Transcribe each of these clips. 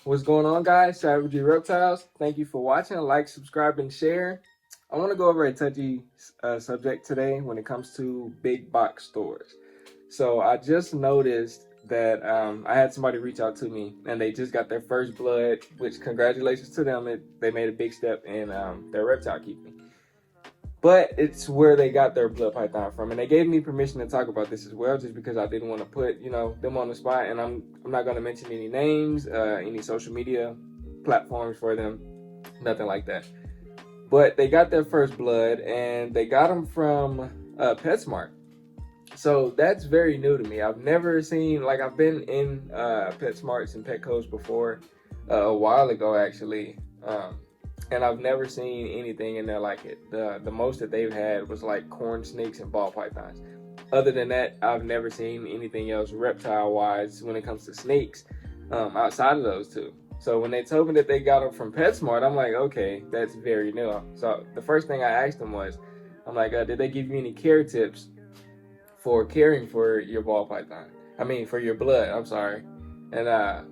What's going on, guys? Savage Reptiles. Thank you for watching. Like, subscribe, and share. I want to go over a touchy subject today when it comes to big box stores. So I just noticed that I had somebody reach out to me, and they just got their first blood. Which congratulations to them! They made a big step in their reptile keeping. But it's where they got their blood python from, and they gave me permission to talk about this as well, just because I didn't want to put them on the spot. And I'm not going to mention any names, any social media platforms for them, nothing like that. But they got their first blood, and they got them from PetSmart. So that's very new to me. I've never seen, like, I've been in PetSmarts and Petco's before, a while ago actually. And I've never seen anything in there like it. The most that they've had was like corn snakes and ball pythons. Other than that, I've never seen anything else reptile-wise when it comes to snakes outside of those two. So when they told me that they got them from PetSmart, I'm like, okay, that's very new. So the first thing I asked them was, I'm like, did they give you any care tips for caring for your ball python? I mean, for your blood, I'm sorry. And I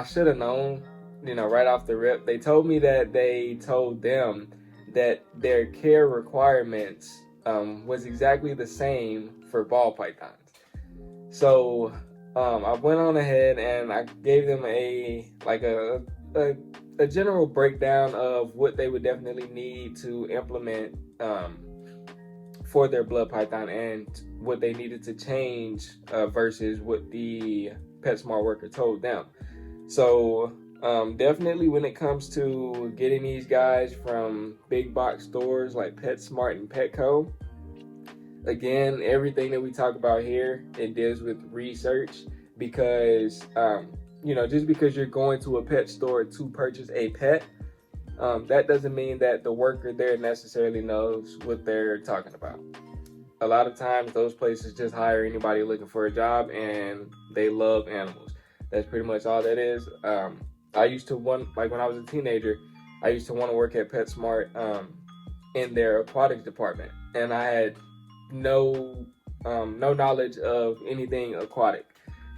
should have known, right off the rip. They told me that they told them that their care requirements was exactly the same for ball pythons. So I went on ahead and I gave them a general breakdown of what they would definitely need to implement for their blood python and what they needed to change versus what the PetSmart worker told them. So definitely when it comes to getting these guys from big box stores like PetSmart and Petco, again, everything that we talk about here, it deals with research, because just because you're going to a pet store to purchase a pet, that doesn't mean that the worker there necessarily knows what they're talking about. A lot of times those places just hire anybody looking for a job, and they love animals. That's pretty much all that is. I used to when I was a teenager, I used to want to work at PetSmart in their aquatics department, and I had no knowledge of anything aquatic.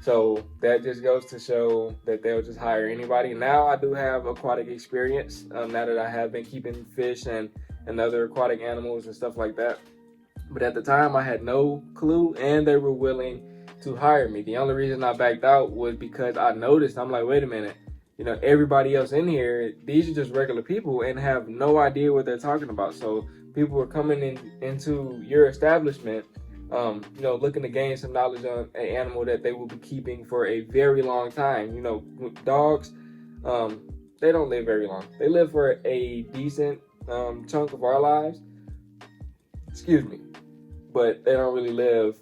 So that just goes to show that they'll just hire anybody. Now I do have aquatic experience, now that I have been keeping fish and other aquatic animals and stuff like that. But at the time I had no clue, and they were willing to hire me. The only reason I backed out was because I noticed, I'm like, wait a minute, everybody else in here, these are just regular people and have no idea what they're talking about. So people were coming into your establishment, looking to gain some knowledge on an animal that they will be keeping for a very long time. Dogs, they don't live very long. They live for a decent chunk of our lives. Excuse me. But they don't really live,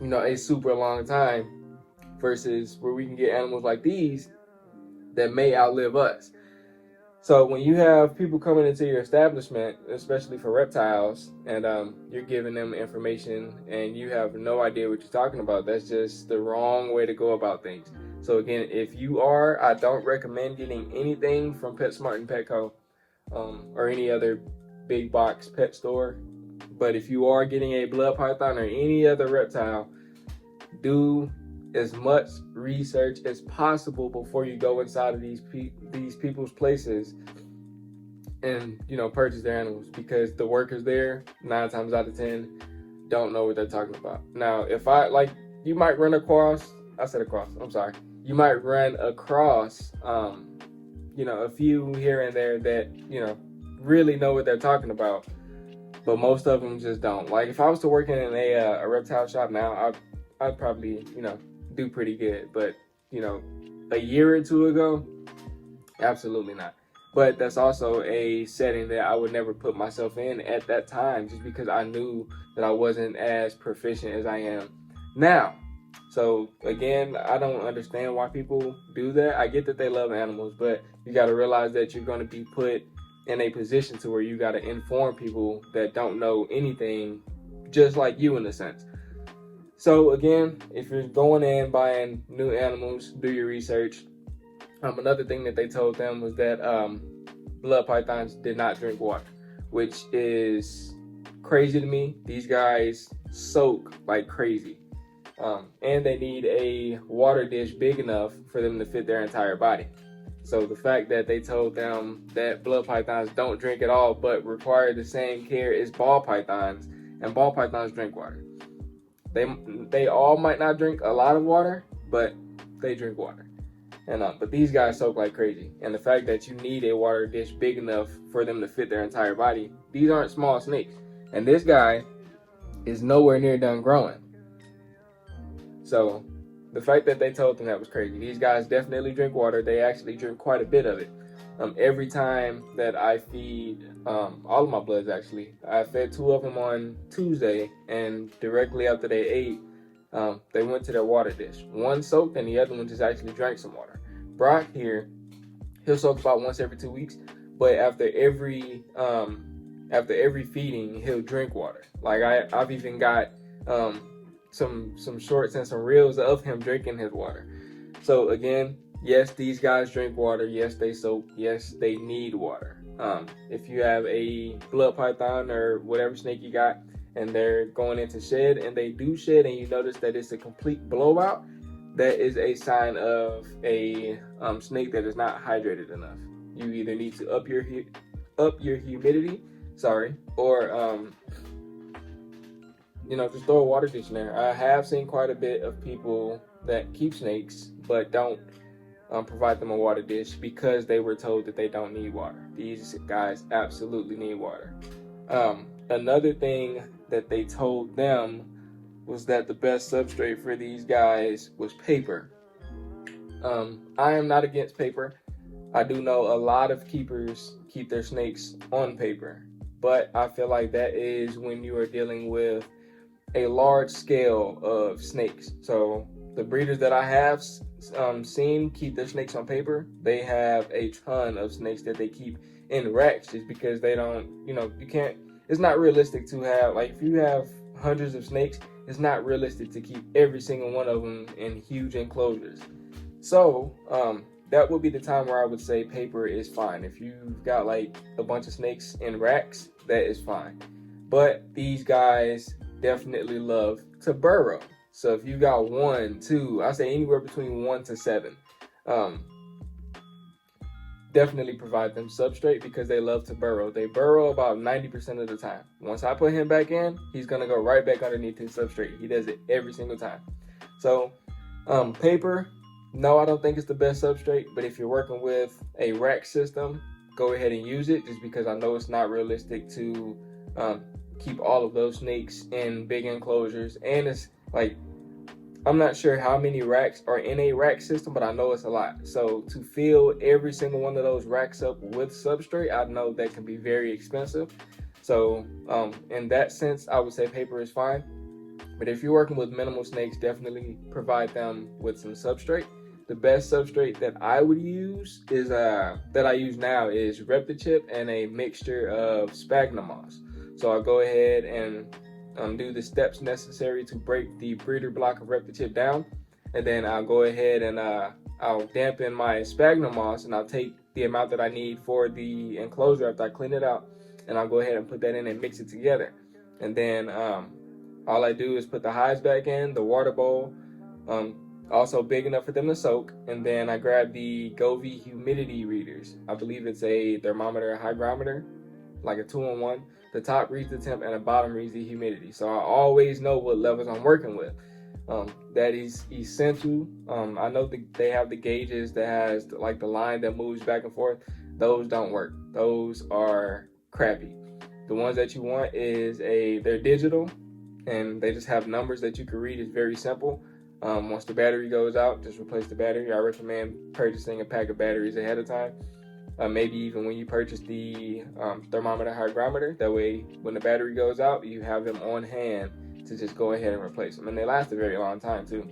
a super long time, versus where we can get animals like these that may outlive us. So when you have people coming into your establishment, especially for reptiles, and you're giving them information and you have no idea what you're talking about, that's just the wrong way to go about things. So again, if you are, I don't recommend getting anything from PetSmart and Petco or any other big box pet store. But if you are getting a blood python or any other reptile, do as much research as possible before you go inside of these people's places and purchase their animals, because the workers there 9 times out of 10 don't know what they're talking about. Now, if you might run across, you might run across a few here and there that really know what they're talking about, but most of them just don't. Like, if I was to work in a reptile shop now, I'd probably do pretty good. But a year or two ago, absolutely not. But that's also a setting that I would never put myself in at that time, just because I knew that I wasn't as proficient as I am now. So again, I don't understand why people do that. I get that they love animals, but you got to realize that you're going to be put in a position to where you got to inform people that don't know anything, just like you in a sense. So again, if you're going in buying new animals, do your research. Another thing that they told them was that blood pythons did not drink water, which is crazy to me. These guys soak like crazy. And they need a water dish big enough for them to fit their entire body. So the fact that they told them that blood pythons don't drink at all but require the same care as ball pythons, and ball pythons drink water. They all might not drink a lot of water, but they drink water. And but these guys soak like crazy. And the fact that you need a water dish big enough for them to fit their entire body, these aren't small snakes. And this guy is nowhere near done growing. So the fact that they told them that was crazy. These guys definitely drink water. They actually drink quite a bit of it. Every time that I feed all of my bloods, actually, I fed 2 of them on Tuesday, and directly after they ate, they went to their water dish. One soaked and the other one just actually drank some water. Brock here, he'll soak about once every 2 weeks, but after every feeding, he'll drink water. Like I've even got some shorts and some reels of him drinking his water. So again, yes, these guys drink water. Yes, they soak. Yes, they need water. If you have a blood python or whatever snake you got, and they're going into shed, and they do shed, and you notice that it's a complete blowout, that is a sign of a snake that is not hydrated enough. You either need to up your humidity, or just throw a water dish in there. I have seen quite a bit of people that keep snakes but don't provide them a water dish because they were told that they don't need water. These guys absolutely need water. Another thing that they told them was that the best substrate for these guys was paper. I am not against paper. I do know a lot of keepers keep their snakes on paper, but I feel like that is when you are dealing with a large scale of snakes. So the breeders that I have seen keep their snakes on paper, they have a ton of snakes that they keep in racks, just because they don't, you can't, it's not realistic to have, like, if you have hundreds of snakes, it's not realistic to keep every single one of them in huge enclosures. So that would be the time where I would say paper is fine. If you've got like a bunch of snakes in racks, that is fine. But these guys definitely love to burrow. So if you got 1, 2, I say anywhere between 1 to 7, definitely provide them substrate, because they love to burrow. They burrow about 90% of the time. Once I put him back in, he's gonna go right back underneath his substrate. He does it every single time. So paper, no, I don't think it's the best substrate, but if you're working with a rack system, go ahead and use it, just because I know it's not realistic to keep all of those snakes in big enclosures. And it's like, I'm not sure how many racks are in a rack system, but I know it's a lot. So to fill every single one of those racks up with substrate, I know that can be very expensive. So in that sense, I would say paper is fine. But if you're working with minimal snakes, definitely provide them with some substrate. The best substrate that I would use is that I use now is Reptichip and a mixture of sphagnum moss. So I'll go ahead and do the steps necessary to break the breeder block of Reptichip down, and then I'll go ahead and I'll dampen my sphagnum moss, and I'll take the amount that I need for the enclosure after I clean it out, and I'll go ahead and put that in and mix it together. And then all I do is put the hides back in, the water bowl, also big enough for them to soak, and then I grab the Govee humidity readers. I believe it's a thermometer, a hygrometer, like a 2-in-1. The top reads the temp and the bottom reads the humidity. So I always know what levels I'm working with. That is essential. I know they have the gauges that has like the line that moves back and forth. Those don't work. Those are crappy. The ones that you want they're digital, and they just have numbers that you can read. It's very simple. Once the battery goes out, just replace the battery. I recommend purchasing a pack of batteries ahead of time. Maybe even when you purchase the thermometer, hygrometer, that way when the battery goes out, you have them on hand to just go ahead and replace them. And they last a very long time too.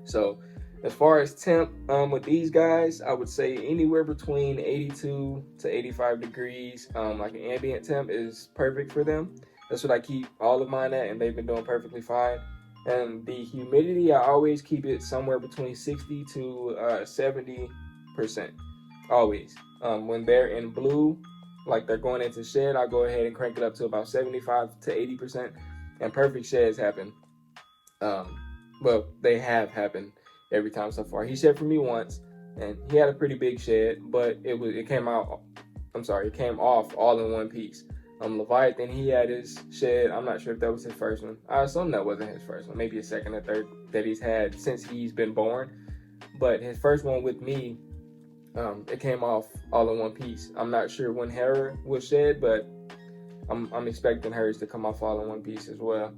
So as far as temp with these guys, I would say anywhere between 82 to 85 degrees, like an ambient temp is perfect for them. That's what I keep all of mine at, and they've been doing perfectly fine. And the humidity, I always keep it somewhere between 60 to 70%, always. When they're in blue, like they're going into shed, I'll go ahead and crank it up to about 75 to 80%, and perfect sheds happen. Well, they have happened every time so far. He shed for me once. and he had a pretty big shed, but it came off all in one piece. Leviathan, he had his shed. I'm not sure if that was his first one. I assume that wasn't his first one. Maybe a second or third that he's had since he's been born. But his first one with me, it came off all in one piece. I'm not sure when Hera was shed, but I'm expecting hers to come off all in one piece as well.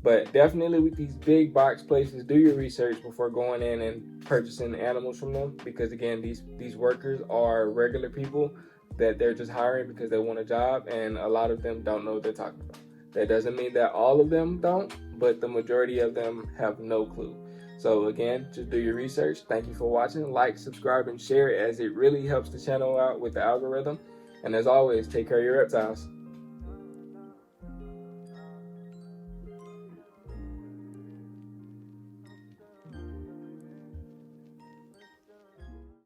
But definitely with these big box places, do your research before going in and purchasing animals from them, because again, these workers are regular people that they're just hiring because they want a job, and a lot of them don't know what they're talking about. That doesn't mean that all of them don't, but the majority of them have no clue. So again, just do your research. Thank you for watching. Like, subscribe, and share, as it really helps the channel out with the algorithm. And as always, take care of your reptiles.